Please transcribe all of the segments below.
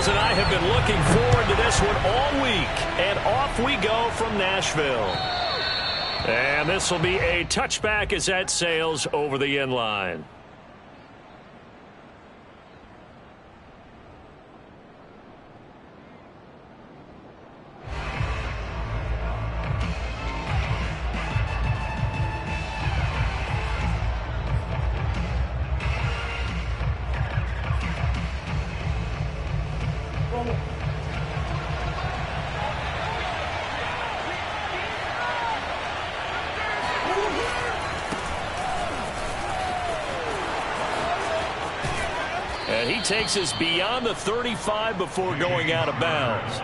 and I have been looking forward to this one all week. And off we go from Nashville. And this will be a touchback as that sails over the end line. And he takes us beyond the 35 before going out of bounds.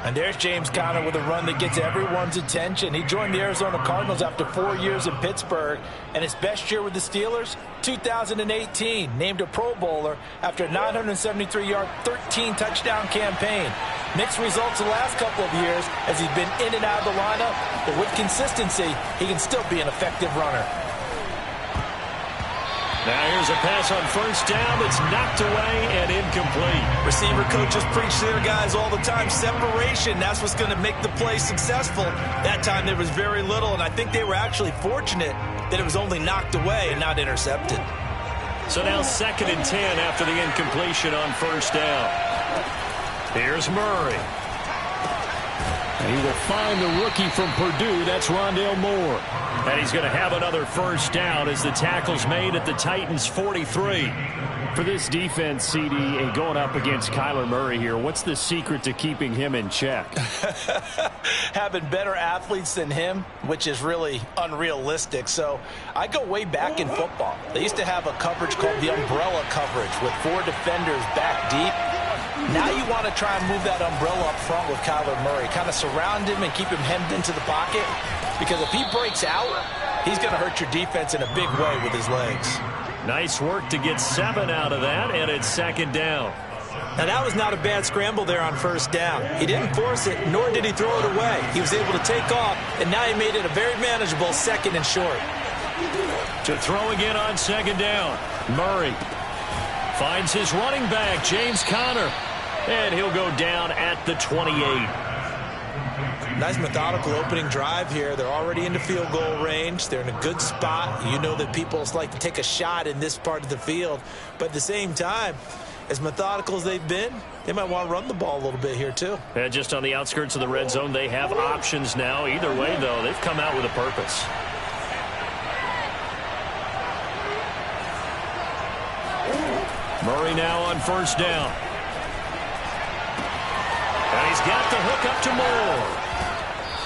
And there's James Conner with a run that gets everyone's attention. He joined the Arizona Cardinals after 4 years in Pittsburgh. And his best year with the Steelers, 2018. Named a Pro Bowler after a 973-yard, 13-touchdown campaign. Mixed results the last couple of years as he's been in and out of the lineup. But with consistency, he can still be an effective runner. Now here's a pass on first down that's knocked away and incomplete. Receiver coaches preach to their guys all the time. Separation, that's what's going to make the play successful. That time there was very little, and I think they were actually fortunate that it was only knocked away and not intercepted. So now 2nd and 10 after the incompletion on first down. Here's Murray. And he will find the rookie from Purdue. That's Rondale Moore. And he's going to have another first down as the tackle's made at the Titans' 43. For this defense, CD, and going up against Kyler Murray here, what's the secret to keeping him in check? Having better athletes than him, which is really unrealistic. So I go way back in football. They used to have a coverage called the umbrella coverage with 4 defenders back deep. Now you want to try and move that umbrella up front with Kyler Murray. Kind of surround him and keep him hemmed into the pocket. Because if he breaks out, he's going to hurt your defense in a big way with his legs. Nice work to get 7 out of that, and it's 2nd down. Now that was not a bad scramble there on first down. He didn't force it, nor did he throw it away. He was able to take off, and now he made it a very manageable 2nd and short. To throw again on 2nd down. Murray finds his running back, James Conner. And he'll go down at the 28. Nice methodical opening drive here. They're already into field goal range. They're in a good spot. You know that people like to take a shot in this part of the field. But at the same time, as methodical as they've been, they might want to run the ball a little bit here too. And just on the outskirts of the red zone, they have options now. Either way, though, they've come out with a purpose. Murray now on first down. And he's got the hook up to Moore.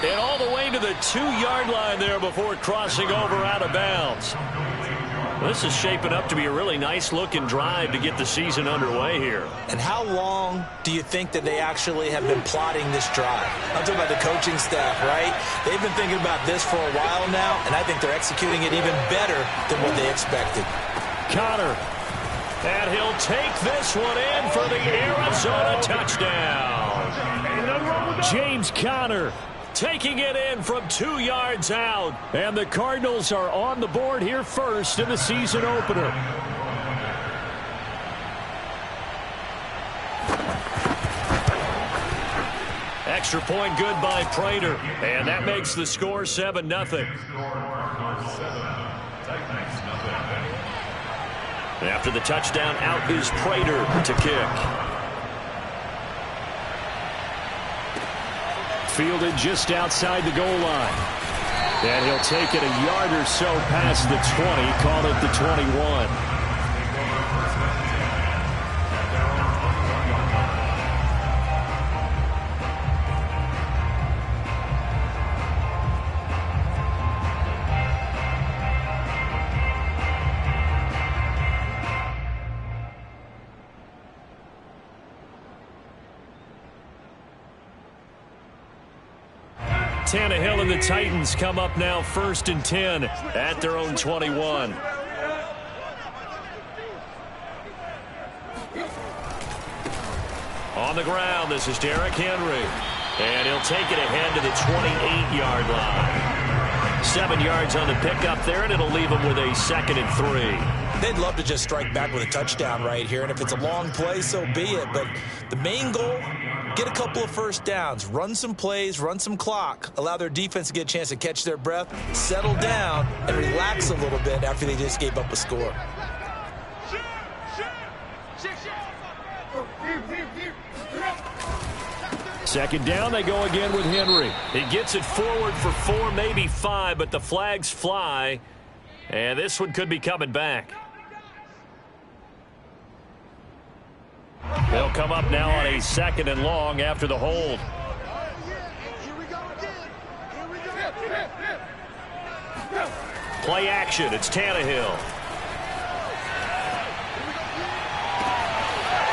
And all the way to the 2-yard line there before crossing over out of bounds. This is shaping up to be a really nice-looking drive to get the season underway here. And how long do you think that they actually have been plotting this drive? I'm talking about the coaching staff, right? They've been thinking about this for a while now, and I think they're executing it even better than what they expected. Conner. And he'll take this one in for the Arizona touchdown. James Conner taking it in from 2 yards out. And the Cardinals are on the board here first in the season opener. Extra point good by Prater. And that makes the score 7-0. After the touchdown, out is Prater to kick. Fielded just outside the goal line. And he'll take it a yard or so past the 20, call it the 21. Tannehill and the Titans come up now 1st and 10 at their own 21. On the ground, this is Derrick Henry. And he'll take it ahead to the 28-yard line. 7 yards on the pickup there, and it'll leave him with a 2nd and 3. They'd love to just strike back with a touchdown right here, and if it's a long play, so be it. But the main goal, get a couple of first downs, run some plays, run some clock, allow their defense to get a chance to catch their breath, settle down, and relax a little bit after they just gave up a score. Second down, they go again with Henry. He gets it forward for 4, maybe 5, but the flags fly, and this one could be coming back. They'll come up now on a 2nd and long after the hold. Play action. It's Tannehill.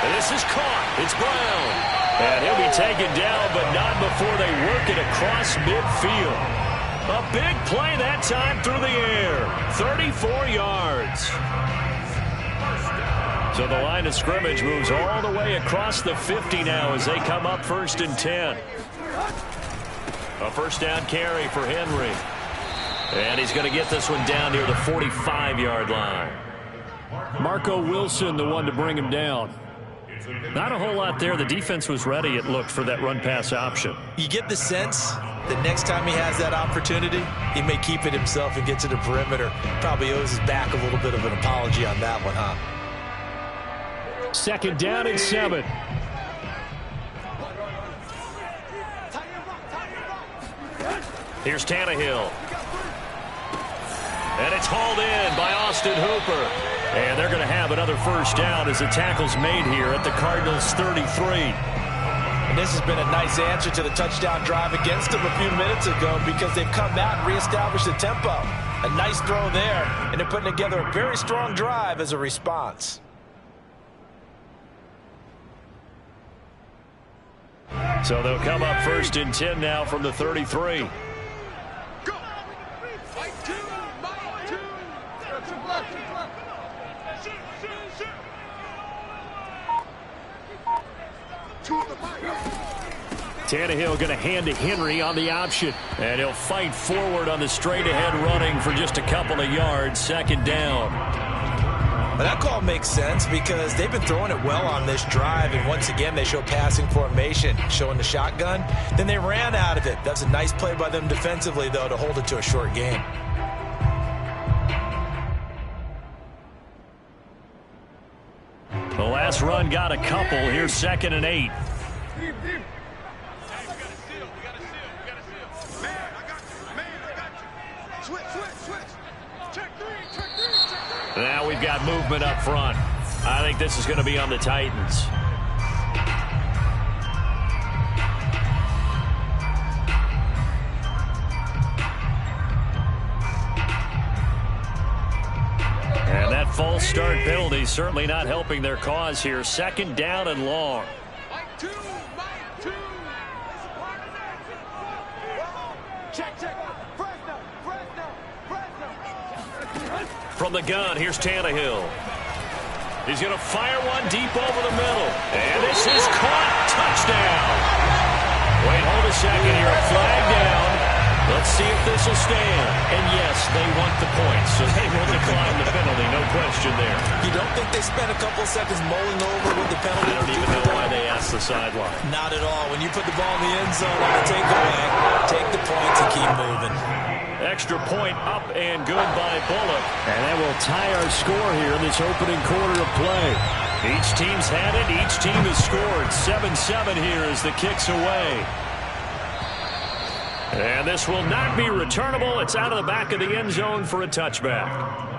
And this is caught. It's Brown. And he'll be taken down, but not before they work it across midfield. A big play that time through the air. 34 yards. So the line of scrimmage moves all the way across the 50 now as they come up 1st and 10. A first down carry for Henry. And he's going to get this one down near the 45-yard line. Marco Wilson, the one to bring him down. Not a whole lot there. The defense was ready, it looked, for that run-pass option. You get the sense that next time he has that opportunity, he may keep it himself and get to the perimeter. Probably owes his back a little bit of an apology on that one, huh? 2nd down and 7. Here's Tannehill. And it's hauled in by Austin Hooper. And they're going to have another first down as the tackle's made here at the Cardinals' 33. And this has been a nice answer to the touchdown drive against them a few minutes ago because they've come out and reestablished the tempo. A nice throw there, and they're putting together a very strong drive as a response. So they'll come up 1st and 10 now from the 33. Tannehill going to hand to Henry on the option. And he'll fight forward on the straight-ahead running for just a couple of yards. 2nd down. But that call makes sense because they've been throwing it well on this drive. And once again, they show passing formation, showing the shotgun. Then they ran out of it. That's a nice play by them defensively, though, to hold it to a short game. The last run got a couple. Here's 2nd and 8. Now we've got movement up front. I think this is going to be on the Titans. And that false start penalty certainly not helping their cause here. 2nd down and long. From the gun, here's Tannehill. He's going to fire one deep over the middle. And this is caught. Touchdown. Wait, hold a second here. A flag down. Let's see if this will stand. And yes, they want the points, so they will decline the penalty. No question there. You don't think they spent a couple seconds mulling over what the penalty? I don't even know why they asked the sideline. Not at all. When you put the ball in the end zone on a takeaway, take the points and keep moving. Extra point up and good by Bullock. And that will tie our score here in this opening quarter of play. Each team's had it. Each team has scored. 7-7 here as the kick's away. And this will not be returnable. It's out of the back of the end zone for a touchback.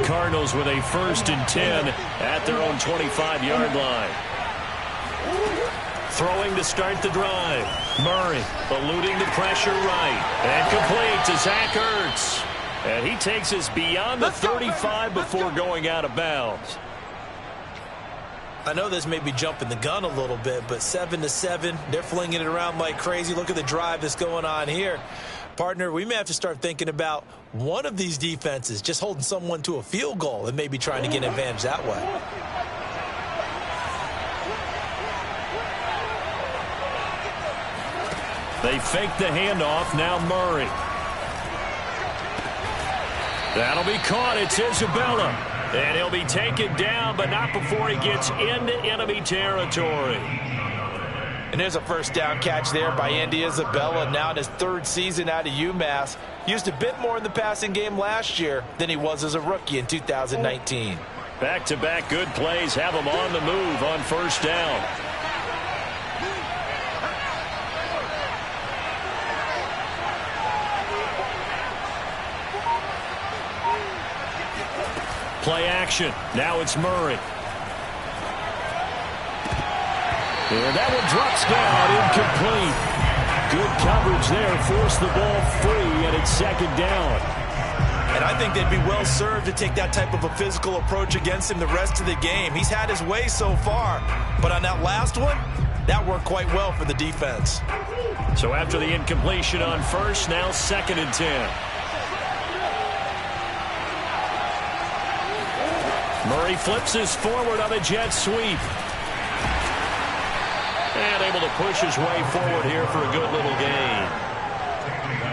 Cardinals with a 1st and 10 at their own 25-yard line. Throwing to start the drive. Murray eluding the pressure right. And complete to Zach Ertz. And he takes us beyond the 35 before going out of bounds. I know this may be jumping the gun a little bit, but 7-7, they're flinging it around like crazy. Look at the drive that's going on here. Partner, we may have to start thinking about one of these defenses just holding someone to a field goal and maybe trying to get an advantage that way. They fake the handoff. Now Murray. That'll be caught. It's Isabella. And he'll be taken down, but not before he gets into enemy territory. And there's a first down catch there by Andy Isabella, now in his 3rd season out of UMass. Used a bit more in the passing game last year than he was as a rookie in 2019. Back-to-back good plays have him on the move on first down. Play action. Now it's Murray. And that one drops down, incomplete. Good coverage there, forced the ball free, and it's 2nd down. And I think they'd be well served to take that type of a physical approach against him the rest of the game. He's had his way so far, but on that last one, that worked quite well for the defense. So after the incompletion on first, now 2nd and 10. Murray flips his forward on a jet sweep. And able to push his way forward here for a good little gain.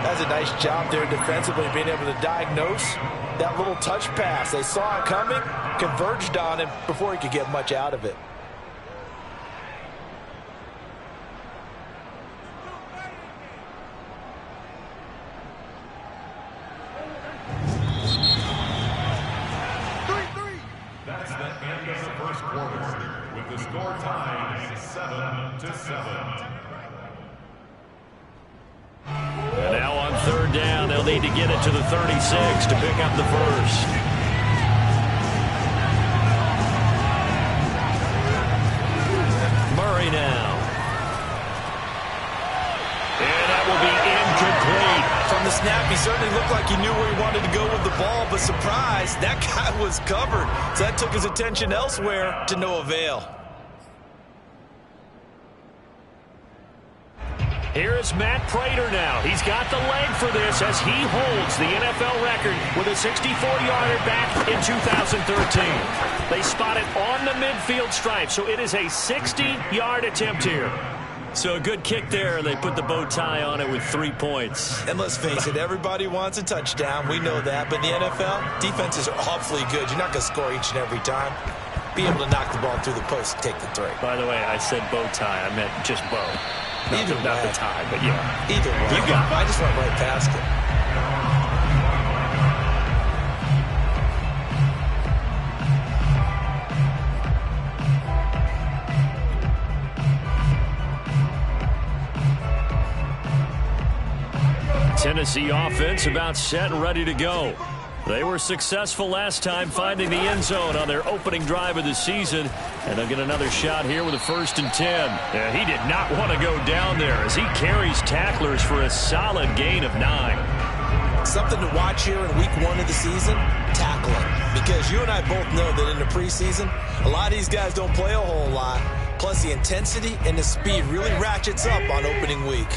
That's a nice job there defensively, being able to diagnose that little touch pass. They saw it coming, converged on him before he could get much out of it. That's the end of the first quarter, with the score tied 7-7. And now on 3rd down, they'll need to get it to the 36 to pick up the first. Murray now. And that will be incomplete. From the snap, he certainly looked like he knew where he wanted to go with the ball, but surprise, that guy was covered. So that took his attention elsewhere to no avail. Here is Matt Prater now. He's got the leg for this as he holds the NFL record with a 64-yarder back in 2013. They spot it on the midfield stripe, so it is a 60-yard attempt here. So a good kick there. They put the bow tie on it with 3 points. And let's face it, everybody wants a touchdown. We know that. But in the NFL, defenses are awfully good. You're not going to score each and every time. Be able to knock the ball through the post and take the three. By the way, I said bow tie. I meant just bow. Not the tie, but yeah. Either way. You got it. I just went right past it. Tennessee offense about set and ready to go. They were successful last time finding the end zone on their opening drive of the season, and they'll get another shot here with a 1st and 10. Yeah, he did not want to go down there as he carries tacklers for a solid gain of 9. Something to watch here in week 1 of the season, tackling. Because you and I both know that in the preseason, a lot of these guys don't play a whole lot. Plus the intensity and the speed really ratchets up on opening week.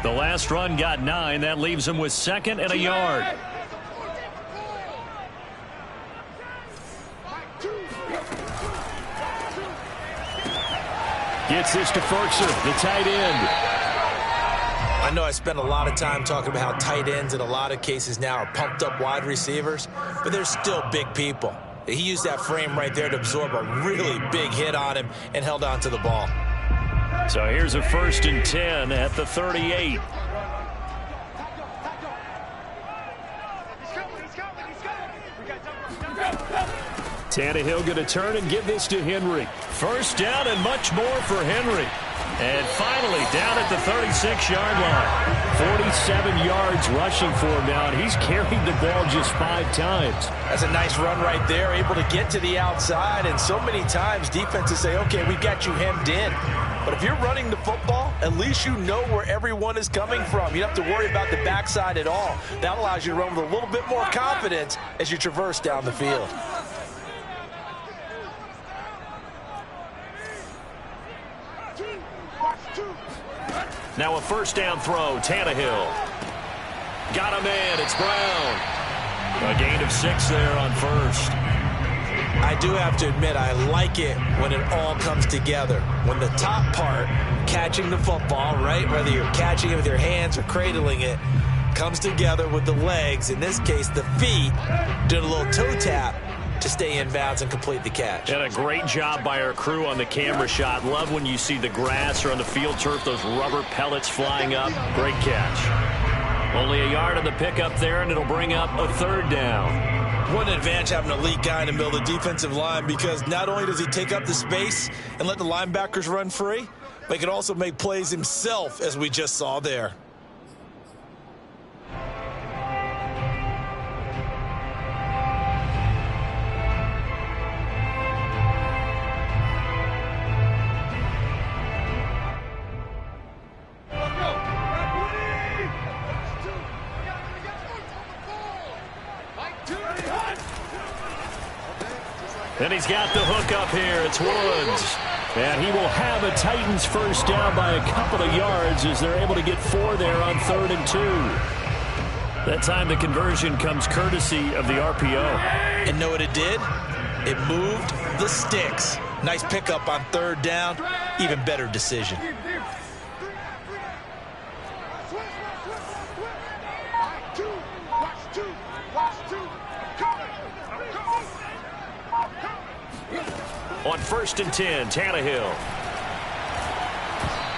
The last run got 9. That leaves him with 2nd and a yard. Gets this to Ferkser, the tight end. I know I spent a lot of time talking about how tight ends in a lot of cases now are pumped up wide receivers, but they're still big people. He used that frame right there to absorb a really big hit on him and held on to the ball. So here's a 1st and 10 at the 38. Tannehill going to turn and give this to Henry. First down and much more for Henry. And finally down at the 36-yard line. 47 yards rushing for him now, and he's carried the ball just 5 times. That's a nice run right there, able to get to the outside. And so many times defenses say, okay, we've got you hemmed in. But if you're running the football, at least you know where everyone is coming from. You don't have to worry about the backside at all. That allows you to run with a little bit more confidence as you traverse down the field. Now a 1st down throw, Tannehill. Got a man. It's Brown. A gain of 6 there on first. I do have to admit, I like it when it all comes together. When the top part, catching the football, right, whether you're catching it with your hands or cradling it, comes together with the legs, in this case the feet, doing a little toe tap to stay in bounds and complete the catch. And a great job by our crew on the camera shot. Love when you see the grass or on the field turf, those rubber pellets flying up. Great catch. Only a yard on the pickup there, and it'll bring up a 3rd down. What an advantage having an elite guy in the middle of the defensive line, because not only does he take up the space and let the linebackers run free, but he can also make plays himself, as we just saw there. And he's got the hook up here. It's Woods. And he will have a Titans first down by a couple of yards as they're able to get 4 there on 3rd and 2. That time the conversion comes courtesy of the RPO. And know what it did? It moved the sticks. Nice pickup on 3rd down. Even better decision. On 1st and 10, Tannehill.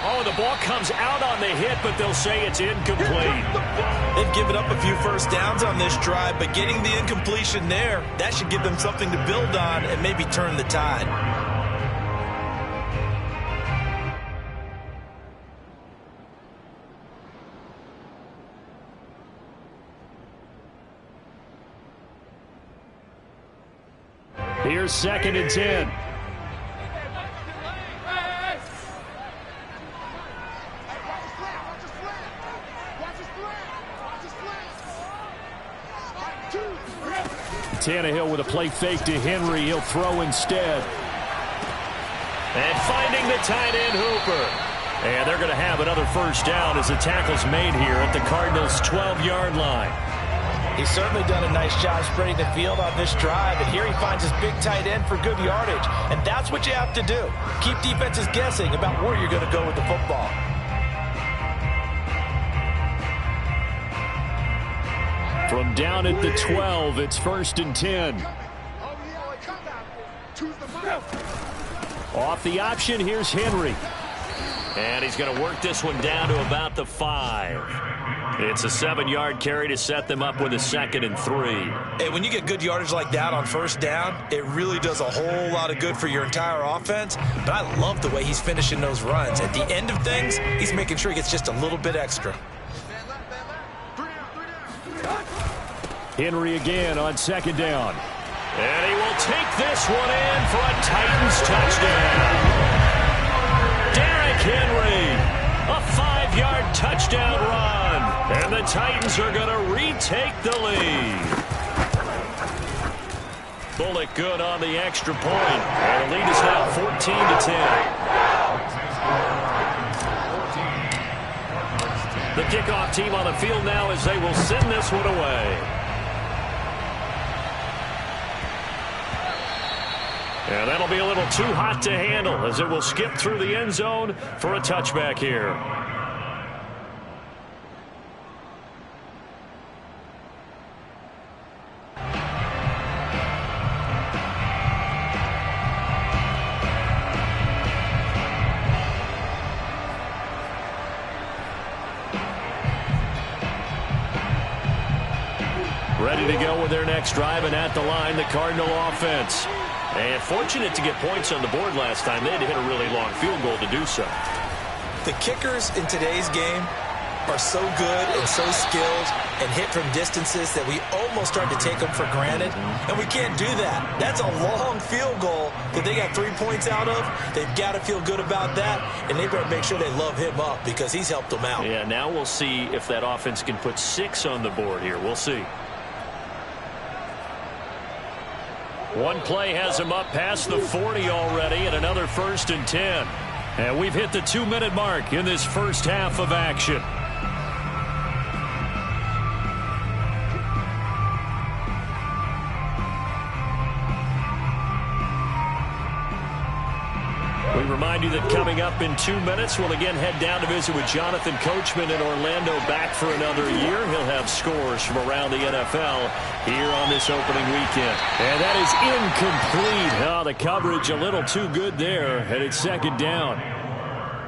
Oh, the ball comes out on the hit, but they'll say it's incomplete. They've given up a few first downs on this drive, but getting the incompletion there, that should give them something to build on and maybe turn the tide. Here's 2nd and 10. Tannehill with a play fake to Henry. He'll throw instead. And finding the tight end, Hooper. And they're going to have another first down as the tackle's made here at the Cardinals' 12-yard line. He's certainly done a nice job spreading the field on this drive, and here he finds his big tight end for good yardage. And that's what you have to do. Keep defenses guessing about where you're going to go with the football. From down at the 12, it's 1st and 10. Off the option, here's Henry. And he's going to work this one down to about the 5. It's a 7-yard carry to set them up with a 2nd and 3. Hey, when you get good yardage like that on first down, it really does a whole lot of good for your entire offense. But I love the way he's finishing those runs. At the end of things, he's making sure he gets just a little bit extra. Henry again on 2nd down. And he will take this one in for a Titans touchdown. Derrick Henry, a 5-yard touchdown run. And the Titans are going to retake the lead. Bullock good on the extra point. And the lead is now 14-10. The kickoff team on the field now as they will send this one away. And that'll be a little too hot to handle as it will skip through the end zone for a touchback here. Ready to go with their next drive, and at the line, the Cardinal offense. And fortunate to get points on the board last time. They had to hit a really long field goal to do so. The kickers in today's game are so good and so skilled and hit from distances that we almost start to take them for granted. And we can't do that. That's a long field goal that they got 3 points out of. They've got to feel good about that, and they better make sure they love him up because he's helped them out. Yeah, now we'll see if that offense can put 6 on the board here. We'll see. One play has him up past the 40 already, and another 1st and 10. And we've hit the 2-minute mark in this first half of action. We remind you that coming up in 2 minutes, we'll again head down to visit with Jonathan Coachman in Orlando, back for another year. He'll have scores from around the NFL here on this opening weekend. And that is incomplete. Oh, the coverage a little too good there, and it's second down.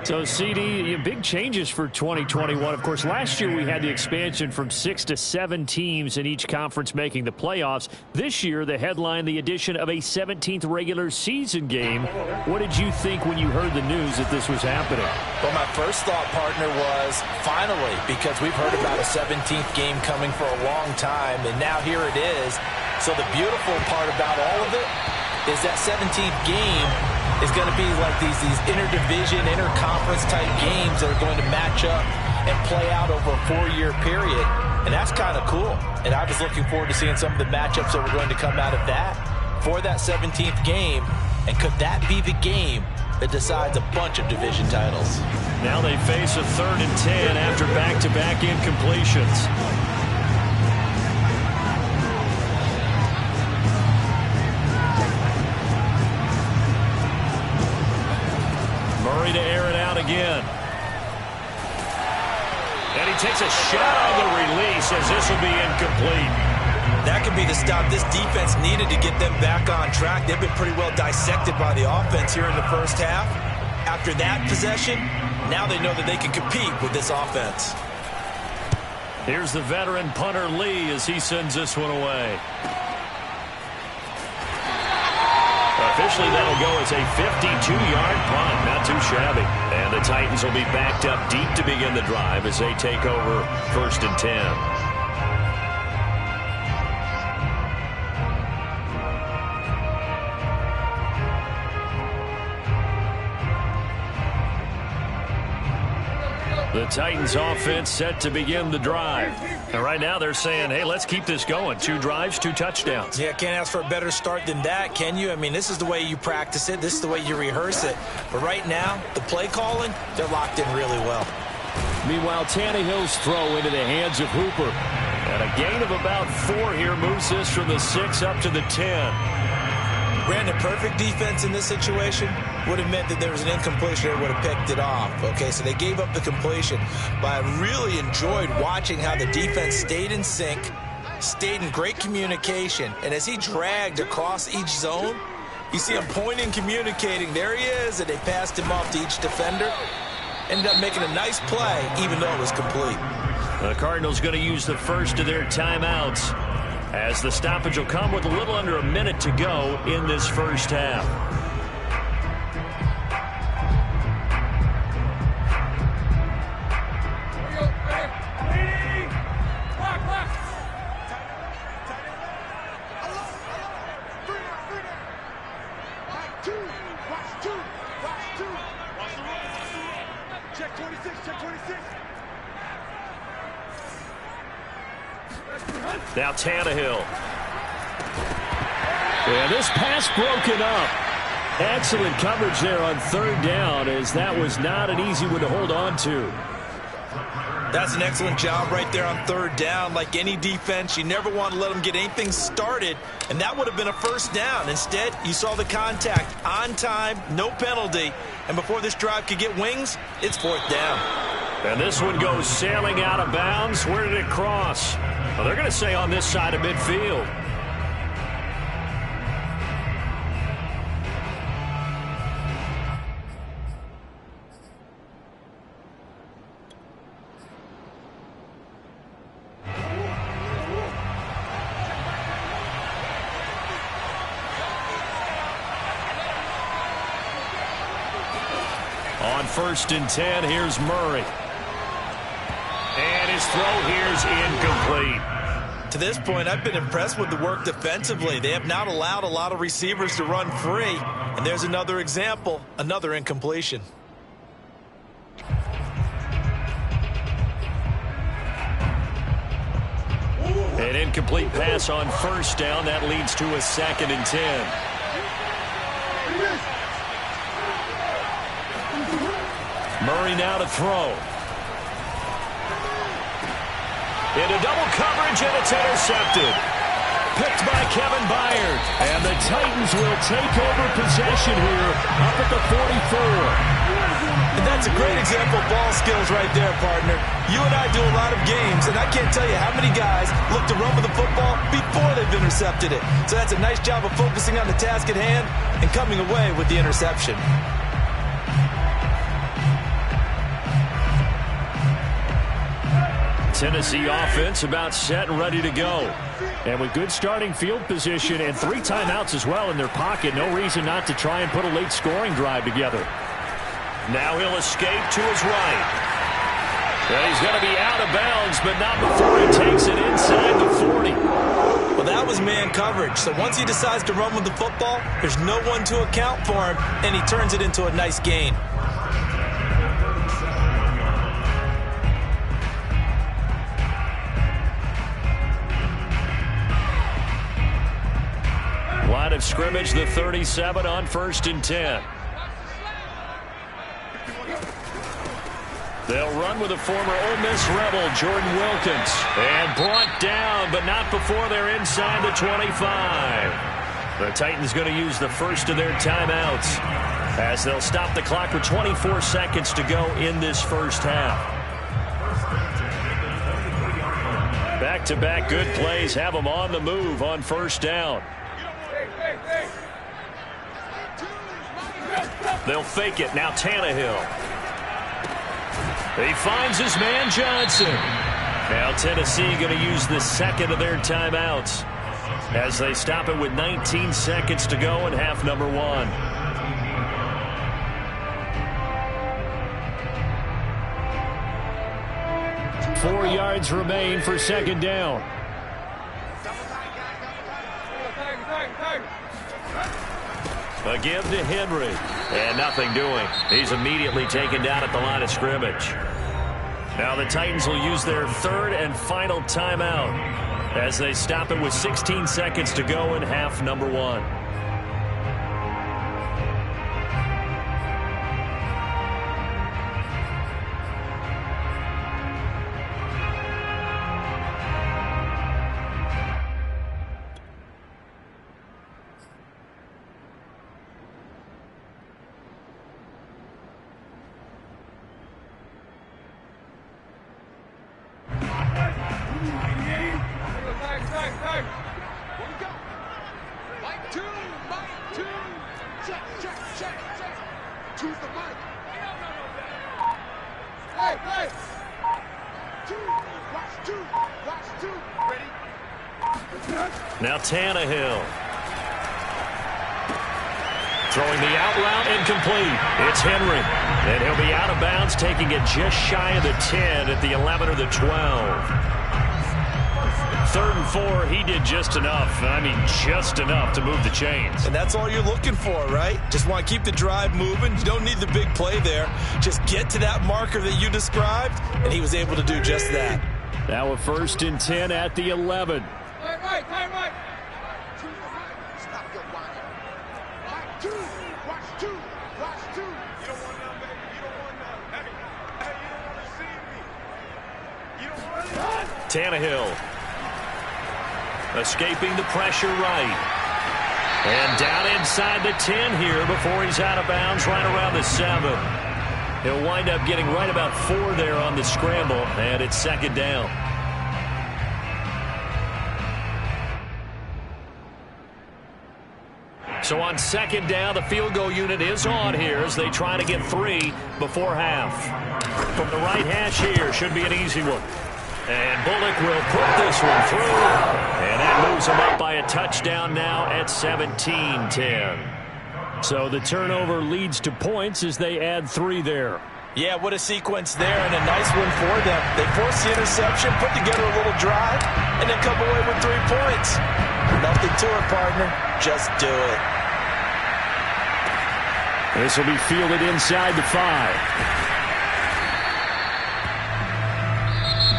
So, CD, big changes for 2021. Of course, last year we had the expansion from 6 to 7 teams in each conference making the playoffs. This year, the headline, the addition of a 17th regular season game. What did you think when you heard the news that this was happening? Well, my first thought, partner, was finally, because we've heard about a 17th game coming for a long time, and now here it is. So the beautiful part about all of it is that 17th game is going to be like these interdivision, interconference type games that are going to match up and play out over a 4-year period. And that's kind of cool. And I was looking forward to seeing some of the matchups that were going to come out of that for that 17th game. And could that be the game that decides a bunch of division titles? Now they face a 3rd and 10 after back-to-back incompletions. Murray to air it out again. And he takes a shot on the release as this will be incomplete. That could be the stop this defense needed to get them back on track. They've been pretty well dissected by the offense here in the first half. After that possession, now they know that they can compete with this offense. Here's the veteran punter Lee as he sends this one away. Officially, that'll go as a 52-yard punt. Not too shabby. And the Titans will be backed up deep to begin the drive as they take over 1st and 10. The Titans offense set to begin the drive. And right now they're saying, hey, let's keep this going. 2 drives, 2 touchdowns. Yeah, can't ask for a better start than that, can you? I mean, this is the way you practice it. This is the way you rehearse it. But right now, the play calling, they're locked in really well. Meanwhile, Tannehill's throw into the hands of Hooper. And a gain of about 4 here moves this from the 6 up to the 10. Brandon, perfect defense in this situation would have meant that there was an incompletion. They would have picked it off. Okay, so they gave up the completion. But I really enjoyed watching how the defense stayed in sync, stayed in great communication. And as he dragged across each zone, you see him pointing, communicating. There he is, and they passed him off to each defender. Ended up making a nice play, even though it was complete. The Cardinals going to use the first of their timeouts, as the stoppage will come with a little under a minute to go in this first half. Now Tannehill. And this pass broken up. Excellent coverage there on 3rd down, as that was not an easy one to hold on to. That's an excellent job right there on 3rd down. Like any defense, you never want to let them get anything started, and that would have been a 1st down. Instead, you saw the contact on time, no penalty, and before this drive could get wings, it's 4th down. And this one goes sailing out of bounds. Where did it cross? Well, they're going to say on this side of midfield. On 1st and 10, here's Murray. And his throw here's incomplete. To this point, I've been impressed with the work defensively. They have not allowed a lot of receivers to run free. And there's another example, another incompletion. An incomplete pass on 1st down. That leads to a 2nd and 10. Murray now to throw. Into double coverage, and it's intercepted. picked by Kevin Byard. And the Titans will take over possession here up at the 44. And that's a great example of ball skills right there, partner. You and I do a lot of games, and I can't tell you how many guys look to run with the football before they've intercepted it. So that's a nice job of focusing on the task at hand and coming away with the interception. Tennessee offense about set and ready to go. And with good starting field position and 3 timeouts as well in their pocket, no reason not to try and put a late scoring drive together. Now he'll escape to his right. And he's going to be out of bounds, but not before he takes it inside the 40. Well, that was man coverage. So once he decides to run with the football, there's no one to account for him, and he turns it into a nice gain. Line of scrimmage, the 37 on 1st and 10. They'll run with a former Ole Miss Rebel, Jordan Wilkins. And brought down, but not before they're inside the 25. The Titans going to use the first of their timeouts as they'll stop the clock with 24 seconds to go in this first half. Back-to-back good plays have them on the move on 1st down. They'll fake it. Now Tannehill. He finds his man Johnson. Now Tennessee going to use the second of their timeouts as they stop it with 19 seconds to go in half number 1. Four yards remain for 2nd down. A give to Henry. And nothing doing. He's immediately taken down at the line of scrimmage. Now the Titans will use their 3rd and final timeout as they stop it with 16 seconds to go in half number 1. Now Tannehill. Throwing the out route incomplete. It's Henry. And he'll be out of bounds, taking it just shy of the 10 at the 11 or the 12. 3rd and 4, he did just enough. I mean, just enough to move the chains. And that's all you're looking for, right? Just want to keep the drive moving. You don't need the big play there. Just get to that marker that you described, and he was able to do just that. Now a 1st and 10 at the 11. Right. Stop your whining. Watch two. You don't want none, baby. You don't want none. Hey, you don't want to see me. You don't want to. Tannehill. Escaping the pressure right. And down inside the 10 here before he's out of bounds right around the 7. He'll wind up getting right about 4 there on the scramble, and it's 2nd down. So on 2nd down, the field goal unit is on here as they try to get 3 before half. From the right hash here, should be an easy one. And Bullock will put this one through. And that moves him up by a touchdown now at 17-10. So the turnover leads to points as they add 3 there. Yeah, what a sequence there, and a nice one for them. They force the interception, put together a little drive, and then come away with 3 points. Nothing to it, partner. Just do it. This will be fielded inside the 5.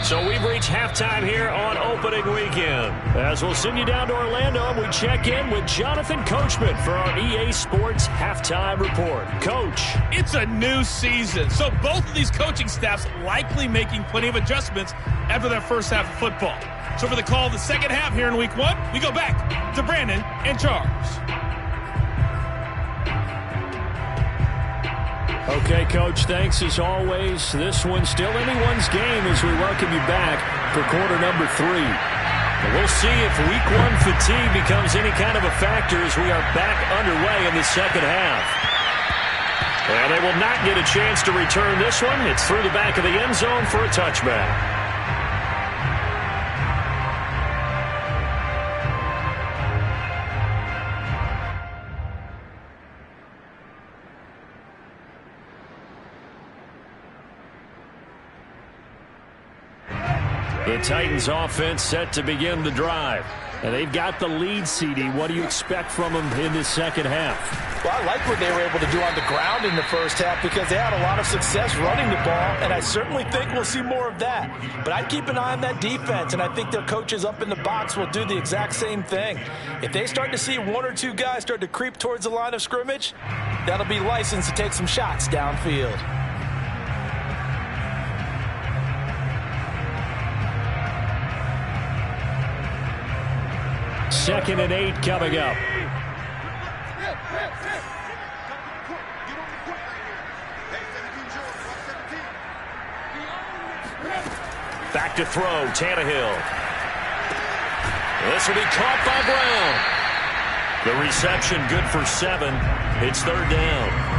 So we've reached halftime here on opening weekend. As we'll send you down to Orlando, and we check in with Jonathan Coachman for our EA Sports Halftime Report. Coach. It's a new season, so both of these coaching staffs likely making plenty of adjustments after their first half of football. So for the call of the second half here in Week 1, we go back to Brandon and Charles. Okay, Coach, thanks as always. This one's still anyone's game as we welcome you back for quarter number 3. And we'll see if Week 1 fatigue becomes any kind of a factor as we are back underway in the second half. And they will not get a chance to return this one. It's through the back of the end zone for a touchback. The Titans offense set to begin the drive. And they've got the lead, CD. What do you expect from them in the second half? Well, I like what they were able to do on the ground in the first half because they had a lot of success running the ball, and I certainly think we'll see more of that. But I'd keep an eye on that defense, and I think their coaches up in the box will do the exact same thing. If they start to see one or two guys start to creep towards the line of scrimmage, that'll be licensed to take some shots downfield. Second and 8 coming up. Back to throw, Tannehill. This will be caught by Brown. The reception good for 7. It's third down.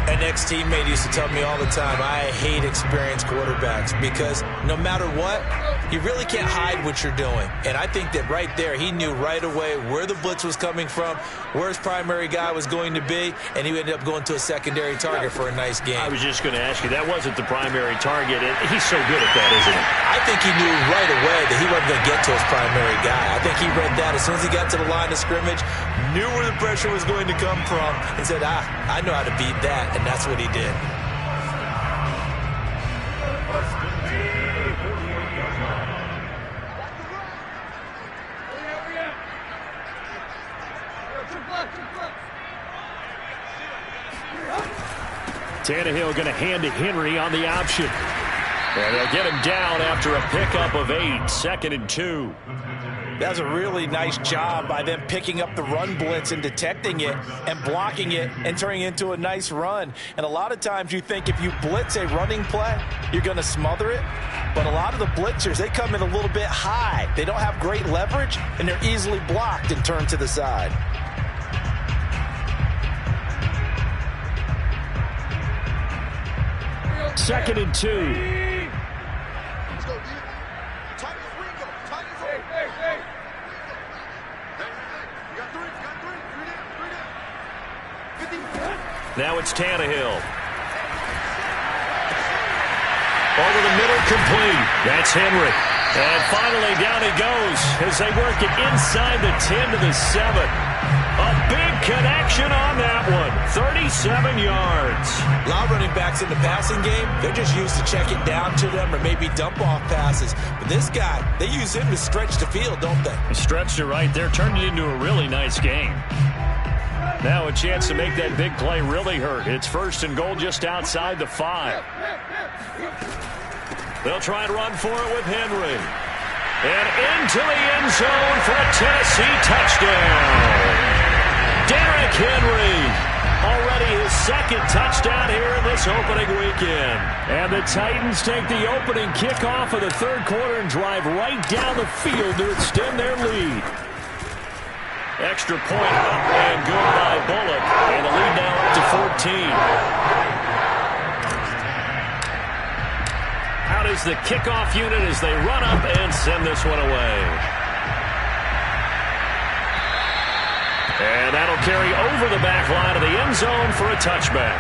An ex-teammate used to tell me all the time, I hate experienced quarterbacks because no matter what, you really can't hide what you're doing. And I think that right there, he knew right away where the blitz was coming from, where his primary guy was going to be, and he ended up going to a secondary target for a nice game. I was just going to ask you, that wasn't the primary target. He's so good at that, isn't he? I think he knew right away that he wasn't going to get to his primary guy. I think he read that as soon as he got to the line of scrimmage, knew where the pressure was going to come from, and said, I know how to beat that, and that's what he did. Tannehill going to hand to Henry on the option. And they'll get him down after a pickup of 8, second and 2. That was a really nice job by them picking up the run blitz and detecting it and blocking it and turning it into a nice run. And a lot of times you think if you blitz a running play, you're going to smother it. But a lot of the blitzers, they come in a little bit high. They don't have great leverage, and they're easily blocked and turned to the side. Second and 2. Now it's Tannehill. Over the middle, complete. That's Henry. And finally down he goes as they work it inside the 10 to the 7. A big connection on that one. 37 yards. A lot of running backs in the passing game, they're just used to check it down to them or maybe dump off passes. But this guy, they use him to stretch the field, don't they? He stretched it right there, turned it into a really nice game. Now a chance to make that big play really hurt. It's first and goal just outside the 5. They'll try and run for it with Henry. And into the end zone for a Tennessee touchdown. Derrick Henry, already his second touchdown here in this opening weekend. And the Titans take the opening kickoff of the third quarter and drive right down the field to extend their lead. Extra point up and good by Bullock. And the lead now up to 14. Out is the kickoff unit as they run up and send this one away. And that'll carry over the back line of the end zone for a touchback.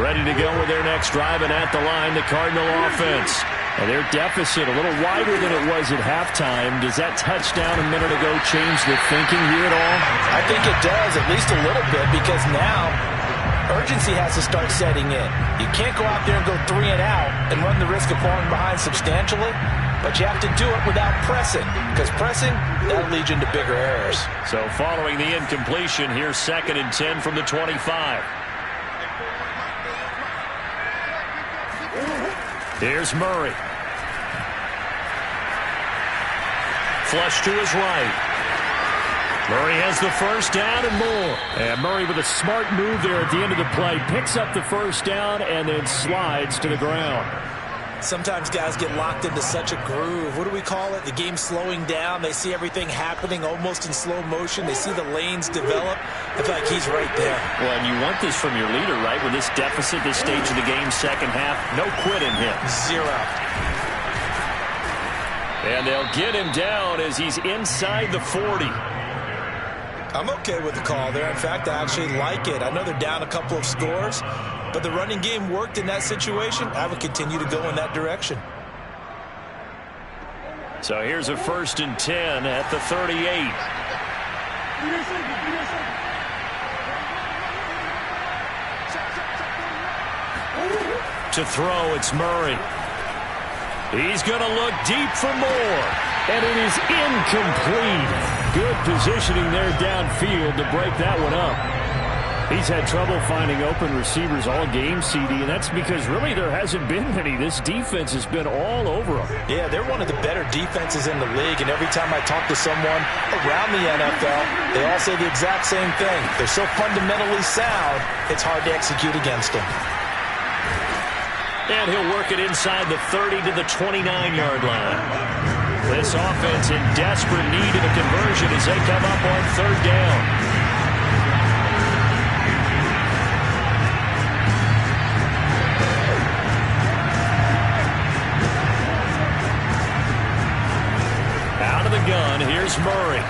Ready to go with their next drive, and at the line, the Cardinal offense. And their deficit a little wider than it was at halftime. Does that touchdown a minute ago change the thinking here at all? I think it does, at least a little bit, because now urgency has to start setting in. You can't go out there and go 3 and out and run the risk of falling behind substantially, but you have to do it without pressing, because pressing, that'll lead you into bigger errors. So following the incompletion, here's 2nd and 10 from the 25. Here's Murray. Flush to his right. Murray has the first down and more. And Murray with a smart move there at the end of the play. Picks up the first down and then slides to the ground. Sometimes guys get locked into such a groove. What do we call it? The game slowing down. They see everything happening almost in slow motion. They see the lanes develop. I feel like he's right there. Well, and you want this from your leader, right? With this deficit, this stage of the game, second half, no quit in him. 0. And they'll get him down as he's inside the 40. I'm okay with the call there. In fact, I actually like it. I know they're down a couple of scores, but the running game worked in that situation. I would continue to go in that direction. So here's a 1st and 10 at the 38. To throw, it's Murray. He's going to look deep for more. And it is incomplete. Good positioning there downfield to break that one up. He's had trouble finding open receivers all game, CD, and that's because really there hasn't been any. This defense has been all over them. Yeah, they're one of the better defenses in the league, and every time I talk to someone around the NFL, they all say the exact same thing. They're so fundamentally sound, it's hard to execute against them. And he'll work it inside the 30 to the 29-yard line. This offense in desperate need of a conversion as they come up on 3rd down. Out of the gun, here's Murray.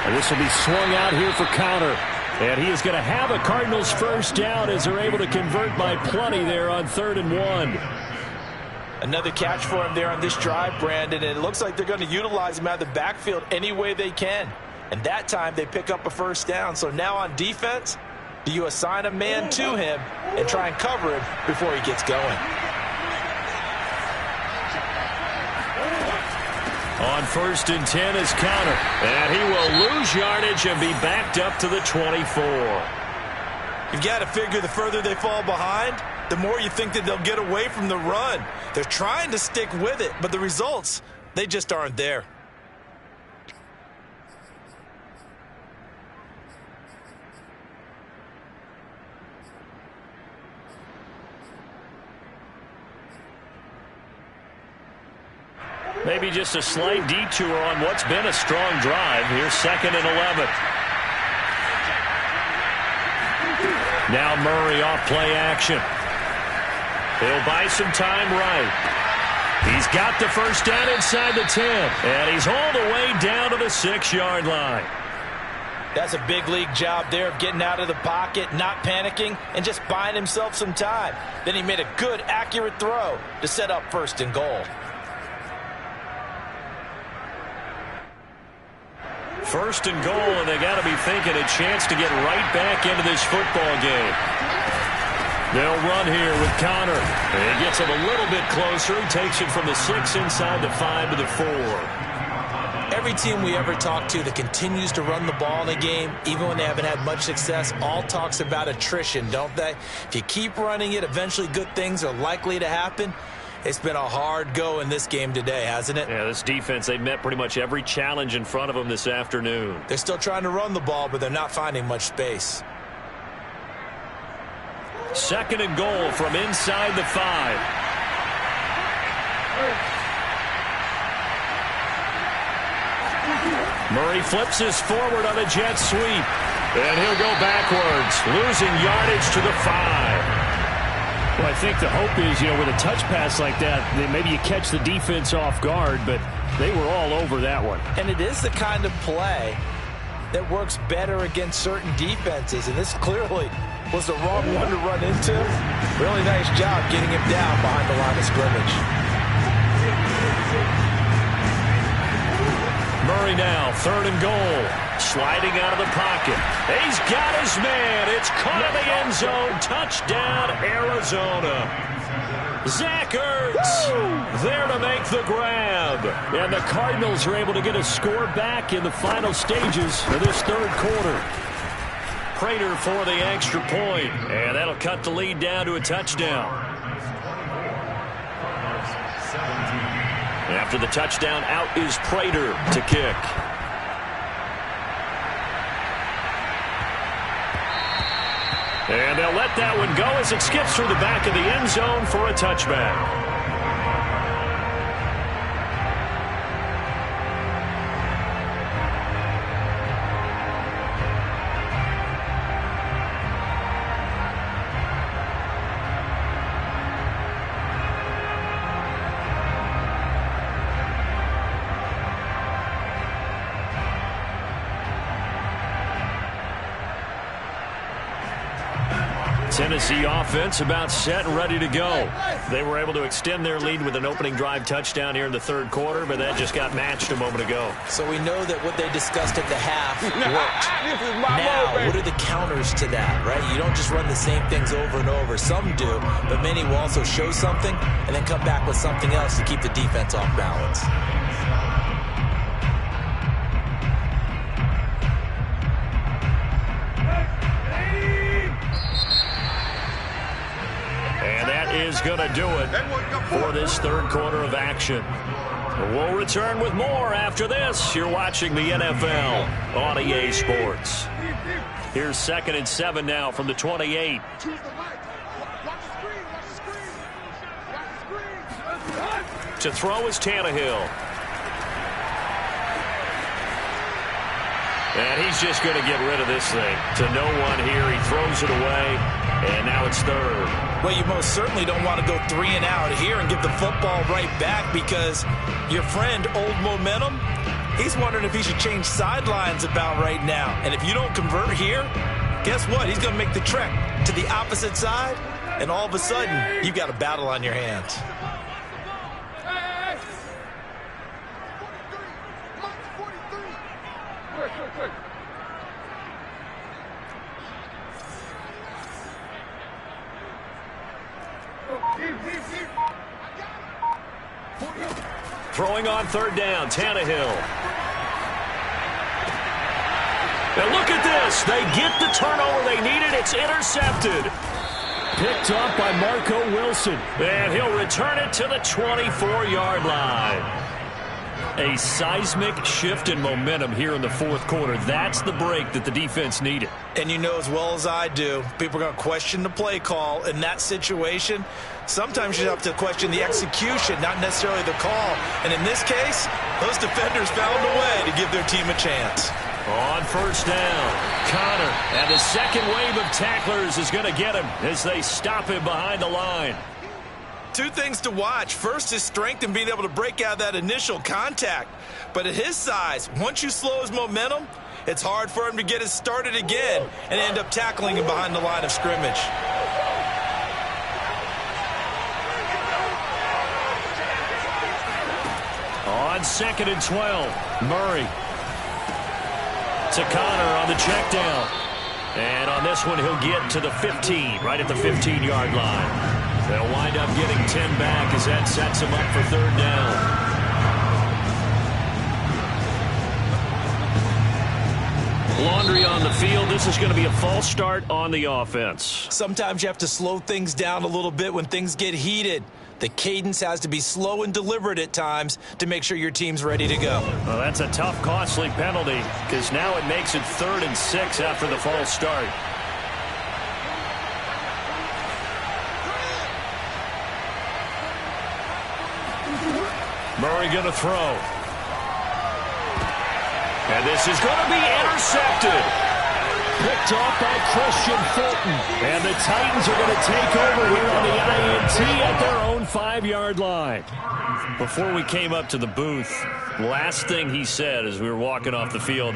And this will be swung out here for counter. And he is going to have a Cardinals first down as they're able to convert by plenty there on 3rd and 1. Another catch for him there on this drive, Brandon, and it looks like they're going to utilize him out of the backfield any way they can. And that time they pick up a first down. So now on defense, do you assign a man to him and try and cover him before he gets going? On 1st and 10 is counter. And he will lose yardage and be backed up to the 24. You've got to figure the further they fall behind, the more you think that they'll get away from the run. They're trying to stick with it, but the results, they just aren't there. Maybe just a slight detour on what's been a strong drive. Here's 2nd and 11. Now Murray off play action. He'll buy some time right. He's got the first down inside the 10. And he's hauled away down to the 6-yard line. That's a big league job there of getting out of the pocket, not panicking, and just buying himself some time. Then he made a good, accurate throw to set up 1st and goal. 1st and goal, and they got to be thinking a chance to get right back into this football game. They'll run here with Connor. And he gets it a little bit closer. He takes it from the 6 inside the 5 to the 4. Every team we ever talk to that continues to run the ball in a game, even when they haven't had much success, all talks about attrition, don't they? If you keep running it, eventually good things are likely to happen. It's been a hard go in this game today, hasn't it? Yeah, this defense, they met pretty much every challenge in front of them this afternoon. They're still trying to run the ball, but they're not finding much space. 2nd and goal from inside the 5. Murray flips this forward on a jet sweep. And he'll go backwards, losing yardage to the 5. Well, I think the hope is, with a touch pass like that, that maybe you catch the defense off guard, but they were all over that one. And it is the kind of play that works better against certain defenses, and this clearly was the wrong one to run into. Really nice job getting him down behind the line of scrimmage. Murray now, 3rd and goal. Sliding out of the pocket. He's got his man. It's caught in the end zone. Touchdown, Arizona. Zach Ertz there to make the grab. And the Cardinals are able to get a score back in the final stages of this 3rd quarter. Prater for the extra point. And that'll cut the lead down to a touchdown. After the touchdown, out is Prater to kick. And they'll let that one go as it skips through the back of the end zone for a touchback. Tennessee offense about set and ready to go. They were able to extend their lead with an opening drive touchdown here in the 3rd quarter, but that just got matched a moment ago. So we know that what they discussed at the half worked. Now, what are the counters to that, right? You don't just run the same things over and over. Some do, but many will also show something and then come back with something else to keep the defense off balance. Is going to do it for this 3rd quarter of action. We'll return with more after this. You're watching the NFL on EA Sports. Here's 2nd and 7 now from the 28. To throw is Tannehill. And he's just going to get rid of this thing to no one here. He throws it away, and now it's 3rd. Well, you most certainly don't want to go 3 and out here and give the football right back because your friend, Old Momentum, he's wondering if he should change sidelines about right now. And if you don't convert here, guess what? He's going to make the trek to the opposite side, and all of a sudden, you've got a battle on your hands. Throwing on 3rd down, Tannehill. And look at this. They get the turnover they needed. It's intercepted. Picked up by Marco Wilson. And he'll return it to the 24-yard line. A seismic shift in momentum here in the 4th quarter. That's the break that the defense needed. And you know as well as I do, people are going to question the play call in that situation. Sometimes you have to question the execution, not necessarily the call. And in this case, those defenders found a way to give their team a chance. On 1st down, Connor. And the second wave of tacklers is going to get him as they stop him behind the line. 2 things to watch. First, his strength and being able to break out that initial contact. But at his size, once you slow his momentum, it's hard for him to get it started again and end up tackling him behind the line of scrimmage. On 2nd and 12, Murray to Connor on the check down. And on this one, he'll get to the 15, right at the 15-yard line. They'll wind up getting 10 back as that sets him up for 3rd down. Laundry on the field. This is going to be a false start on the offense. Sometimes you have to slow things down a little bit when things get heated. The cadence has to be slow and deliberate at times to make sure your team's ready to go. Well, that's a tough, costly penalty because now it makes it 3rd and 6 after the false start. Murray going to throw. And this is going to be intercepted. picked off by Christian Fulton. And the Titans are going to take over here on the INT at their own 5-yard line. Before we came up to the booth, last thing he said as we were walking off the field,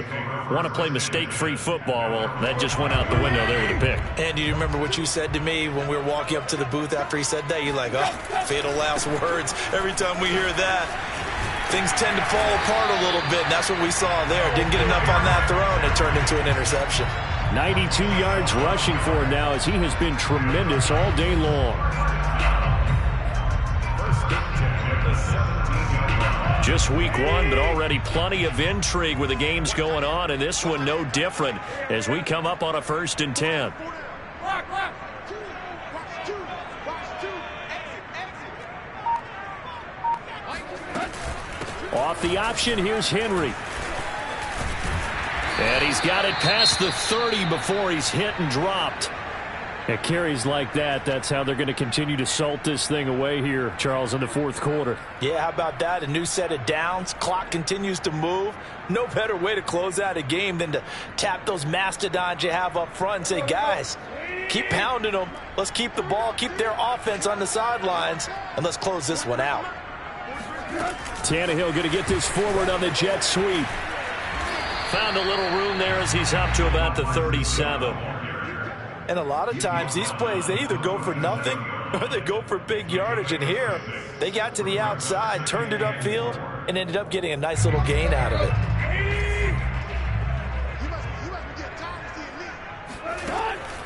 want to play mistake-free football. Well, that just went out the window there with a pick. And do you remember what you said to me when we were walking up to the booth after he said that? You're like, oh, fatal last words. Every time we hear that, things tend to fall apart a little bit, and that's what we saw there. Didn't get enough on that throw, and it turned into an interception. 92 yards rushing for him now as he has been tremendous all day long. Just week 1, but already plenty of intrigue with the games going on, and this one no different as we come up on a 1st and 10. Off the option, here's Henry. And he's got it past the 30 before he's hit and dropped. At carries like that, that's how they're going to continue to salt this thing away here, Charles, in the 4th quarter. Yeah, how about that? A new set of downs. Clock continues to move. No better way to close out a game than to tap those mastodons you have up front and say, guys, keep pounding them. Let's keep the ball, keep their offense on the sidelines, and let's close this one out. Tannehill going to get this forward on the jet sweep. Found a little room there as he's up to about the 37. And a lot of times these plays, they either go for nothing or they go for big yardage. And here, they got to the outside, turned it upfield, and ended up getting a nice little gain out of it.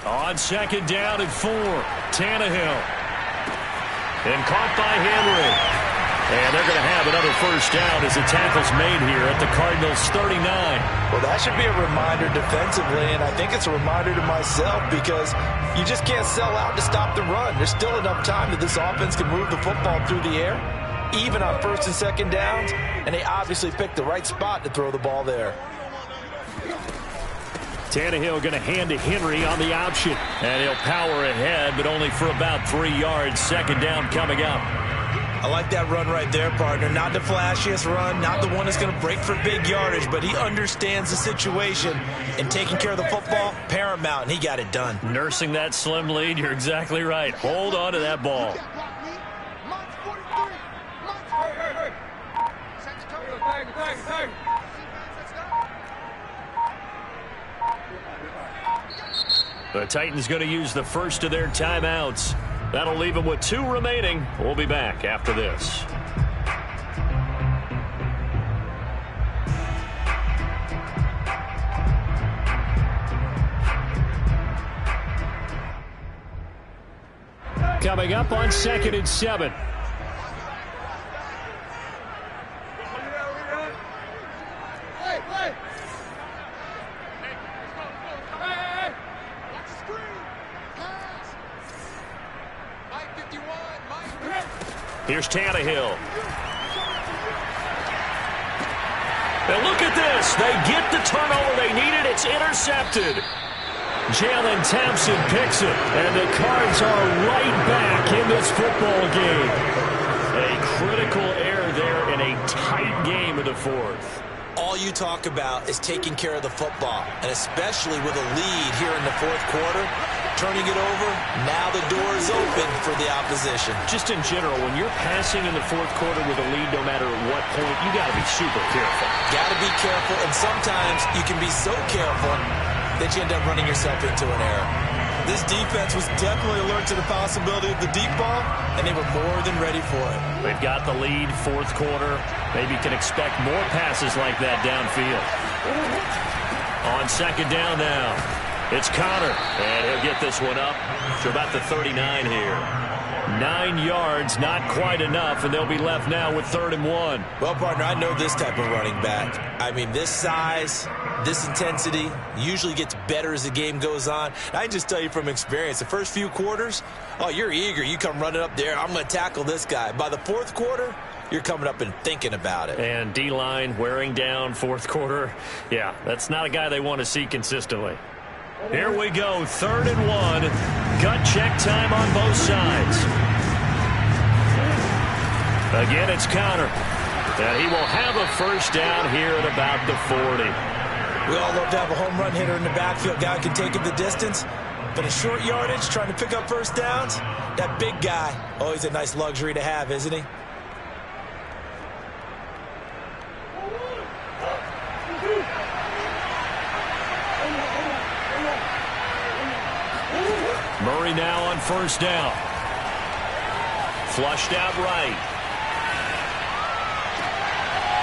On 2nd down and 4, Tannehill. And caught by Henry. And they're going to have another 1st down as the tackle's made here at the Cardinals' 39. Well, that should be a reminder defensively, and I think it's a reminder to myself because you just can't sell out to stop the run. There's still enough time that this offense can move the football through the air, even on 1st and 2nd downs, and they obviously picked the right spot to throw the ball there. Tannehill going to hand to Henry on the option. And he'll power ahead, but only for about 3 yards. 2nd down coming up. I like that run right there, partner. Not the flashiest run, not the one that's going to break for big yardage, but he understands the situation, and taking care of the football, paramount, and he got it done. Nursing that slim lead, you're exactly right. Hold on to that ball. The Titans going to use the first of their timeouts. That'll leave them with 2 remaining. We'll be back after this. Coming up on 2nd and 7. Here's Tannehill. And look at this. They get the turnover they needed. It's intercepted. Jalen Thompson picks it, and the Cards are right back in this football game. A critical error there in a tight game in the 4th. All you talk about is taking care of the football, and especially with a lead here in the 4th quarter, turning it over, now the door is open for the opposition. Just in general, when you're passing in the 4th quarter with a lead, no matter at what point, you got to be super careful. Got to be careful, and sometimes you can be so careful that you end up running yourself into an error. This defense was definitely alert to the possibility of the deep ball, and they were more than ready for it. They've got the lead, 4th quarter. Maybe can expect more passes like that downfield. On 2nd down now, it's Connor, and he'll get this one up to about the 39 here. 9 yards, not quite enough, and they'll be left now with 3rd and 1. Well, partner, I know this type of running back. I mean, this size, this intensity usually gets better as the game goes on. I can just tell you from experience, the first few quarters, oh, you're eager. You come running up there, I'm going to tackle this guy. By the 4th quarter, you're coming up and thinking about it. And D-line wearing down 4th quarter. Yeah, that's not a guy they want to see consistently. Here we go, 3rd and 1. Gut check time on both sides. Again, it's Connor. And he will have a 1st down here at about the 40. We all love to have a home run hitter in the backfield. Guy who can take it the distance. But in short yardage, trying to pick up first downs, that big guy, always a nice luxury to have, isn't he? Murray now on first down. Flushed out right.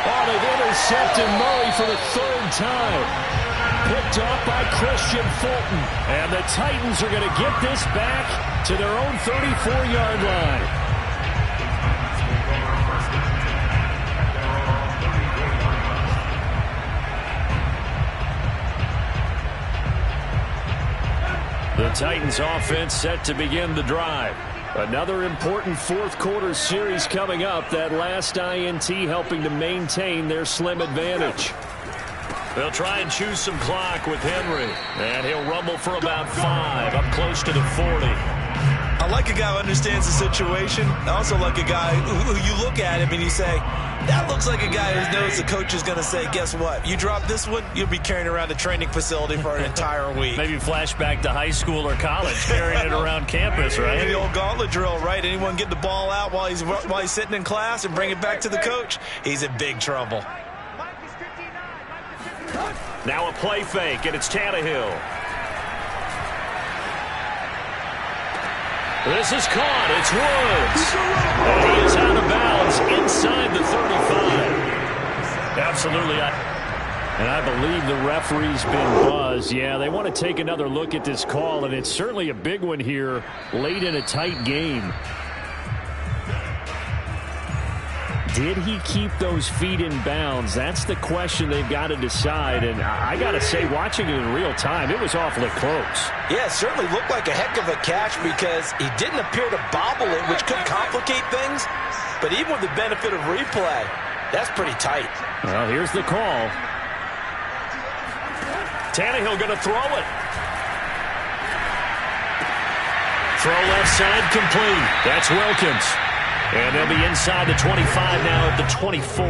Oh, they've intercepted Murray for the third time. Picked off by Christian Fulton. And the Titans are going to get this back to their own 34-yard line. The Titans offense set to begin the drive. Another important fourth quarter series coming up. That last INT helping to maintain their slim advantage. They'll try and choose some clock with Henry. And he'll rumble for about 5, up close to the 40. I like a guy who understands the situation. I also like a guy who you look at him and you say, that looks like a guy who knows the coach is going to say, guess what? You drop this one, you'll be carrying around a training facility for an entire week. Maybe flashback to high school or college, carrying it around campus, right? The old gauntlet drill, right? Anyone get the ball out while he's sitting in class and bring it back to the coach, he's in big trouble. Now a play fake, and it's Tannehill. This is caught. It's Woods. And he is out of bounds inside the 35. Absolutely. And I believe the referee's been buzzed. Yeah, they want to take another look at this call, and it's certainly a big one here late in a tight game. Did he keep those feet in bounds? That's the question they've got to decide. And I got to say, watching it in real time, it was awfully close. Yeah, it certainly looked like a heck of a catch because he didn't appear to bobble it, which could complicate things. But even with the benefit of replay, that's pretty tight. Well, here's the call. Tannehill going to throw it. Throw left side complete. That's Wilkins. And they'll be inside the 25 now at the 24.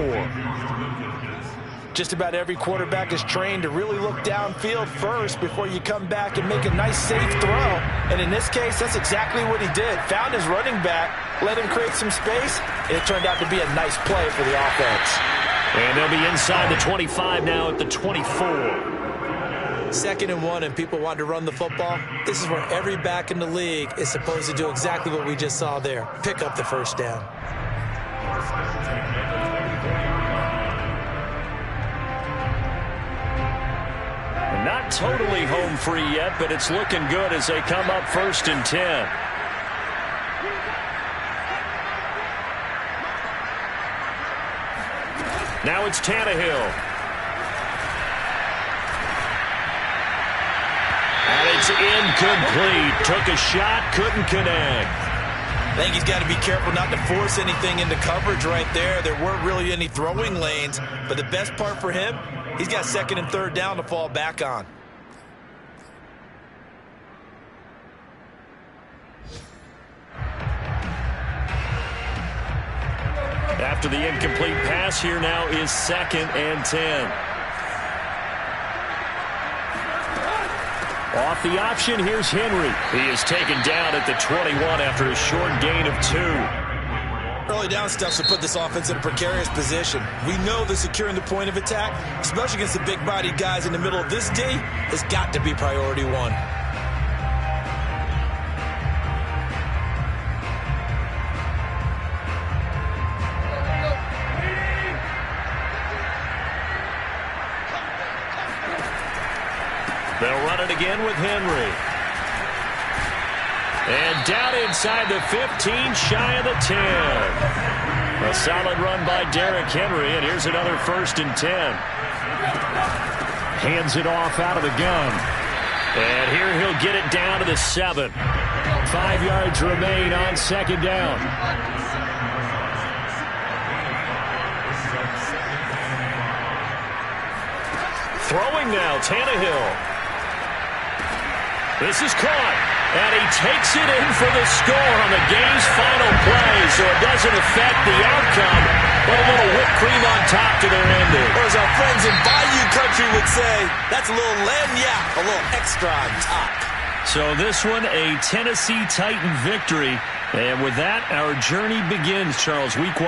Just about every quarterback is trained to really look downfield first before you come back and make a nice, safe throw. And in this case, that's exactly what he did. Found his running back, let him create some space, and it turned out to be a nice play for the offense. And they'll be inside the 25 now at the 24. 2nd and 1, and people want to run the football. This is where every back in the league is supposed to do exactly what we just saw there. Pick up the first down. Not totally home free yet, but it's looking good as they come up 1st and 10. Now it's Tannehill. And it's incomplete. Took a shot, couldn't connect. I think he's got to be careful not to force anything into coverage right there. There weren't really any throwing lanes, but the best part for him, he's got 2nd and 3rd down to fall back on. After the incomplete pass, here now is 2nd and 10. Off the option, here's Henry. He is taken down at the 21 after a short gain of 2. Early down stuff to put this offense in a precarious position. We know that securing the point of attack, especially against the big-bodied guys in the middle of this D, has got to be priority 1. They'll run it again with Henry. And down inside the 15, shy of the 10. A solid run by Derrick Henry, and here's another 1st and 10. Hands it off out of the gun. And here he'll get it down to the 7. 5 yards remain on 2nd down. Throwing now, Tannehill. This is caught, and he takes it in for the score on the game's final play, so it doesn't affect the outcome, but a little whipped cream on top to their ending. Or as our friends in Bayou country would say, that's a little lagniappe, a little extra on top. So this one, a Tennessee Titan victory. And with that, our journey begins, Charles. Week 1